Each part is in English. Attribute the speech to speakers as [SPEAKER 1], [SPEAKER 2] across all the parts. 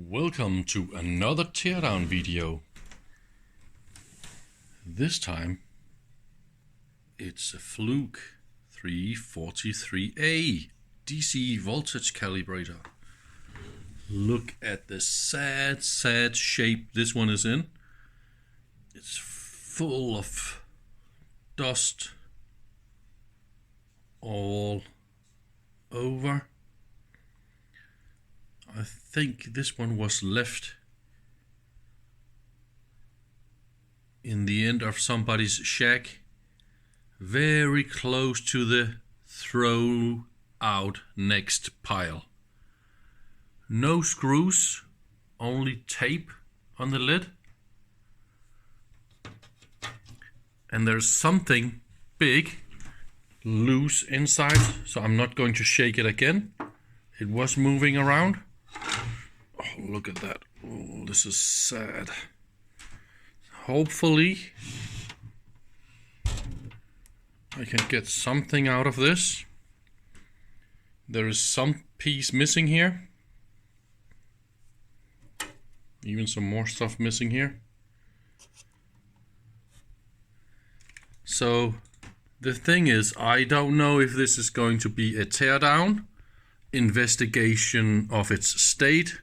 [SPEAKER 1] Welcome to another teardown video. This time it's a Fluke 343A DC voltage calibrator. Look at the sad shape this one is in. It's full of dust all over. I think this one was left in the end of somebody's shack, very close to the throw out next pile. No screws, only tape on the lid. And there's something big loose inside, so I'm not going to shake it again. It was moving around. Oh, look at that. Oh, this is sad. Hopefully I can get something out of this. There is some piece missing here. Even some more stuff missing here. So the thing is, I don't know if this is going to be a teardown, investigation of its state,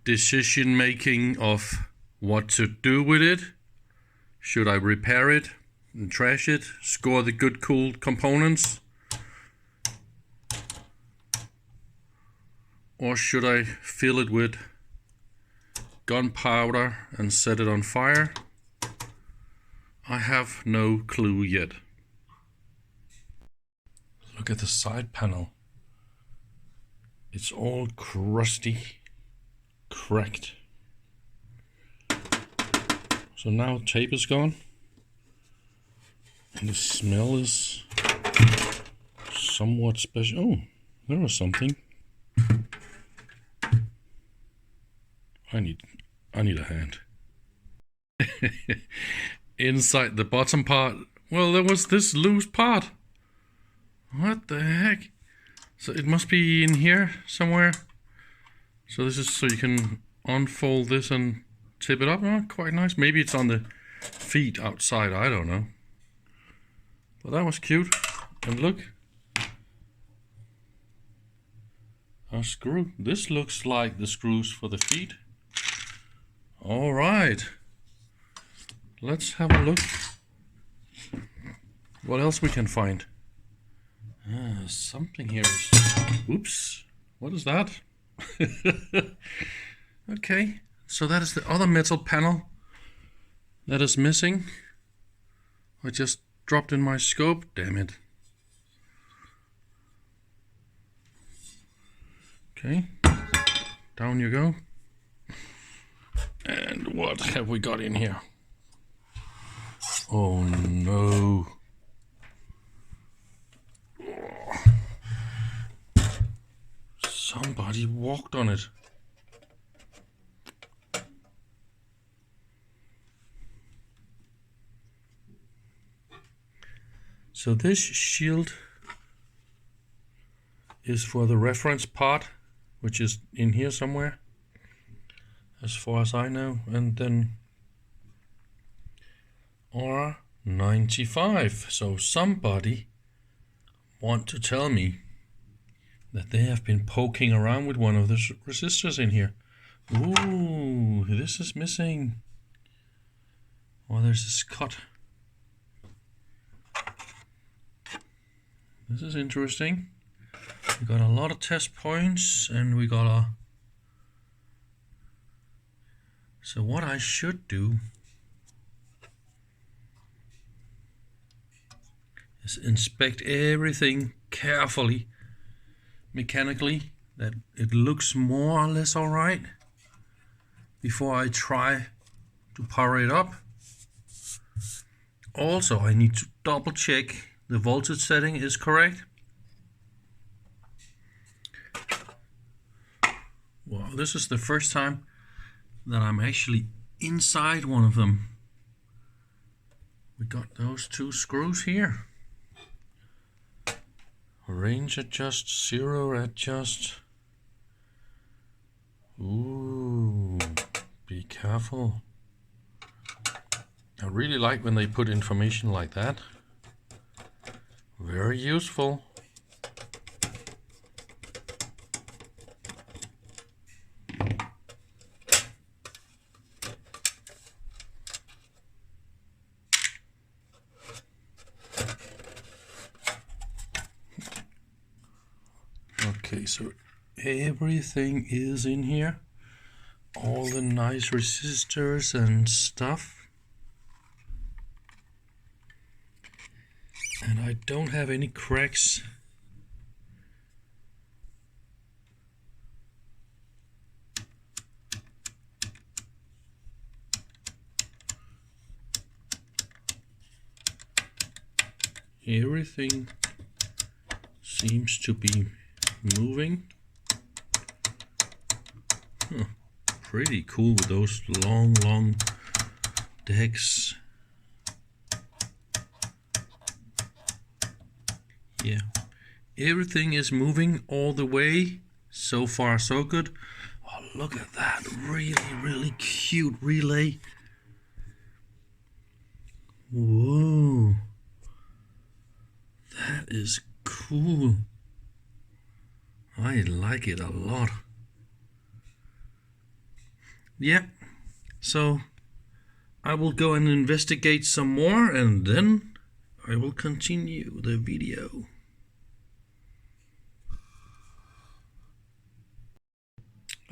[SPEAKER 1] decision making of what to do with it. Should I repair it and trash it, score the good cool components, or should I fill it with gunpowder and set it on fire? I have no clue yet. Look at the side panel. It's all crusty, cracked. So now tape is gone. And the smell is somewhat special. Oh, there was something. I need a hand. Inside the bottom part, well, there was this loose part. What the heck? So it must be in here somewhere. So this is so you can unfold this and tip it up. Oh, quite nice. Maybe it's on the feet outside. I don't know. But that was cute. And look. A screw. This looks like the screws for the feet. All right. Let's have a look. What else we can find? Something here is... Oops. What is that? Okay. So that is the other metal panel that is missing. I just dropped in my scope. Damn it. Okay. Down you go. And what have we got in here? Oh no. Somebody walked on it. So this shield is for the reference part, which is in here somewhere, as far as I know, and then R95. So somebody want to tell me that they have been poking around with one of the resistors in here. Ooh, this is missing. Oh, there's this cut. This is interesting. We got a lot of test points, and we got a... So what I should do is inspect everything carefully, mechanically, that it looks more or less alright before I try to power it up. Also, I need to double check the voltage setting is correct. Wow, this is the first time that I'm actually inside one of them. We got those two screws here. Range adjust, zero adjust. Ooh. careful. I really like when they put information like that. Very useful. Okay, so everything is in here. All the nice resistors and stuff. And I don't have any cracks. Everything seems to be moving. Pretty cool with those long decks. Yeah, everything is moving all the way. So far, so good. Oh, look at that. Really cute relay. Whoa. That is cool. I like it a lot. Yeah, so I will go and investigate some more and then I will continue the video.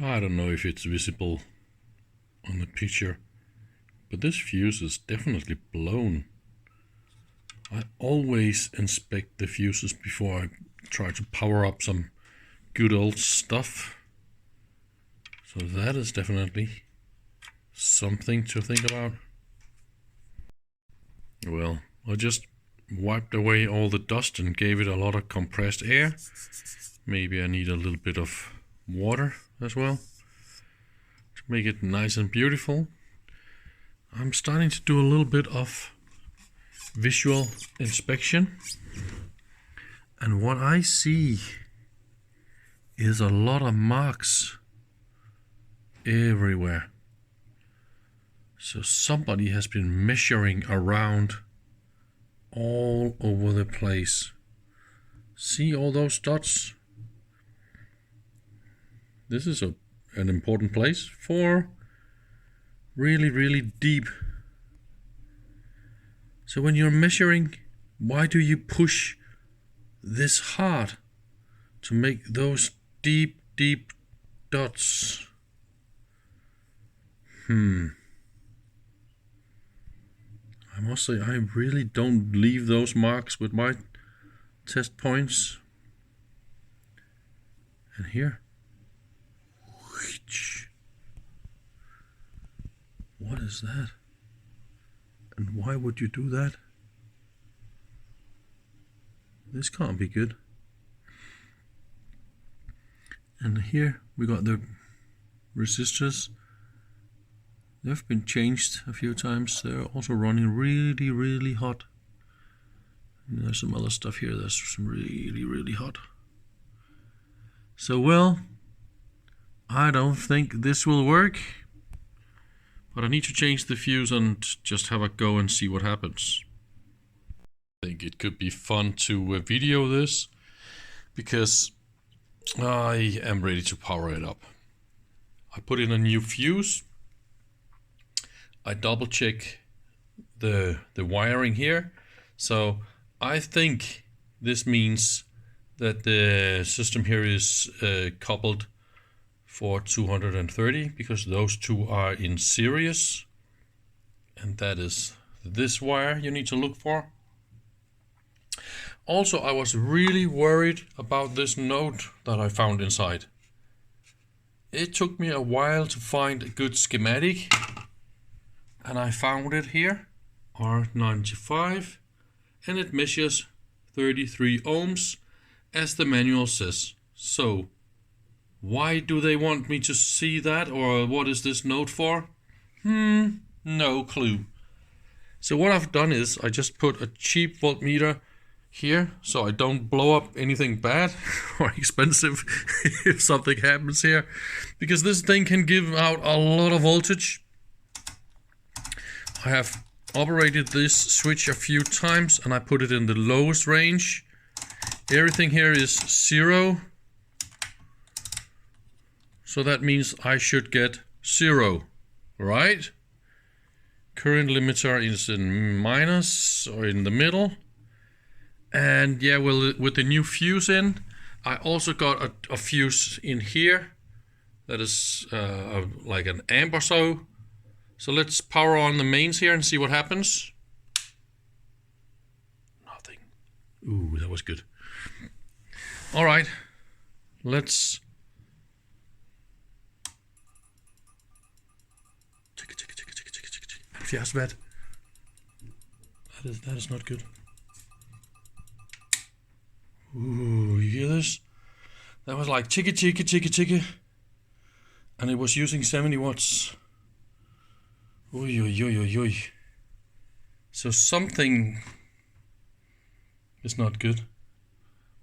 [SPEAKER 1] I don't know if it's visible on the picture, but this fuse is definitely blown. I always inspect the fuses before I try to power up some good old stuff. So that is definitely something to think about. Well, I just wiped away all the dust and gave it a lot of compressed air. Maybe I need a little bit of water as well to make it nice and beautiful. I'm starting to do a little bit of visual inspection, and what I see is a lot of marks everywhere. So somebody has been measuring around all over the place. See all those dots? This is an important place for really deep. So when you're measuring, why do you push this hard to make those deep dots? I must say, I really don't leave those marks with my test points. And here. What is that? And why would you do that? This can't be good. And here we got the resistors. They've been changed a few times. They're also running really hot. And there's some other stuff here that's some really hot. So well, I don't think this will work. But I need to change the fuse and just have a go and see what happens. I think it could be fun to video this because I am ready to power it up. I put in a new fuse. I double check the wiring here. So I think this means that the system here is coupled for 230 because those two are in series, and that is this wire you need to look for. Also, I was really worried about this node that I found inside. It took me a while to find a good schematic, and I found it here, R95, and it measures 33 ohms as the manual says. So why do they want me to see that, or what is this node for? No clue. So what I've done is I just put a cheap voltmeter here so I don't blow up anything bad or expensive if something happens here, because this thing can give out a lot of voltage I have operated this switch a few times and I put it in the lowest range. Everything here is 0. So that means I should get 0, right? Current limiter is in minus or in the middle. And yeah, well, with the new fuse in, I also got a fuse in here that is like an amp or so. So let's power on the mains here and see what happens. Nothing. Ooh, that was good. All right, let's fjärsvärd. That is not good. Ooh, you hear this? That was like ticky ticky ticky ticky, and it was using 70 watts. Oy oy oy oy oy. So something is not good.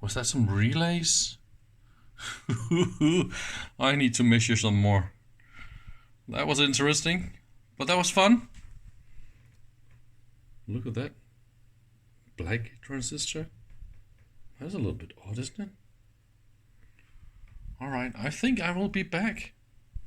[SPEAKER 1] Was that some relays? I need to measure some more. That was interesting, but that was fun. Look at that black transistor. That's a little bit odd, isn't it? Alright, I think I will be back.